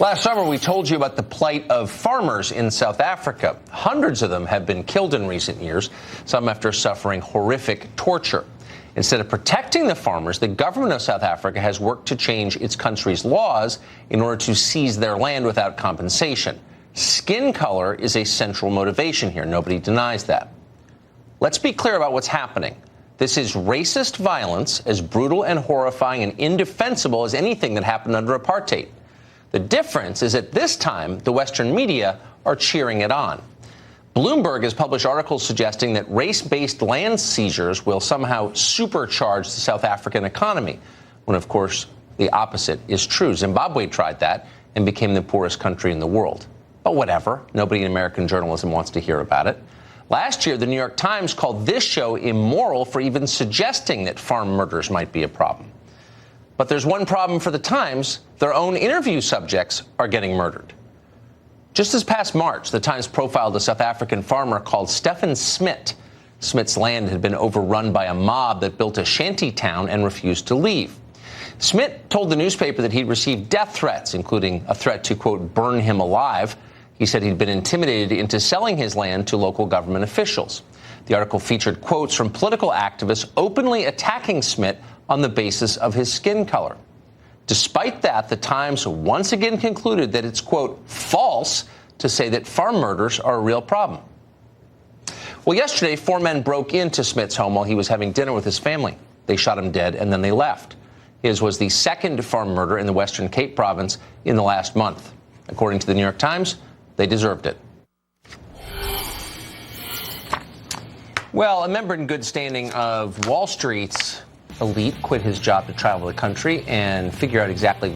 Last summer, we told you about the plight of farmers in South Africa. Hundreds of them have been killed in recent years, some after suffering horrific torture. Instead of protecting the farmers, the government of South Africa has worked to change its country's laws in order to seize their land without compensation. Skin color is a central motivation here. Nobody denies that. Let's be clear about what's happening. This is racist violence, as brutal and horrifying and indefensible as anything that happened under apartheid. The difference is that this time, the Western media are cheering it on. Bloomberg has published articles suggesting that race-based land seizures will somehow supercharge the South African economy, when, of course, the opposite is true. Zimbabwe tried that and became the poorest country in the world. But whatever. Nobody in American journalism wants to hear about it. Last year, the New York Times called this show immoral for even suggesting that farm murders might be a problem. But there's one problem for the Times. Their own interview subjects are getting murdered. Just this past March, the Times profiled a South African farmer called Stephen Smith. Smith's land had been overrun by a mob that built a shanty town and refused to leave. Smith told the newspaper that he'd received death threats, including a threat to, quote, burn him alive. He said he'd been intimidated into selling his land to local government officials. The article featured quotes from political activists openly attacking Smith on the basis of his skin color. Despite that, the Times once again concluded that it's, quote, false to say that farm murders are a real problem. Well, yesterday, 4 men broke into Smith's home while he was having dinner with his family. They shot him dead, and then they left. His was the second farm murder in the Western Cape province in the last month. According to the New York Times, they deserved it. Well, a member in good standing of Wall Street's elite quit his job to travel the country and figure out exactly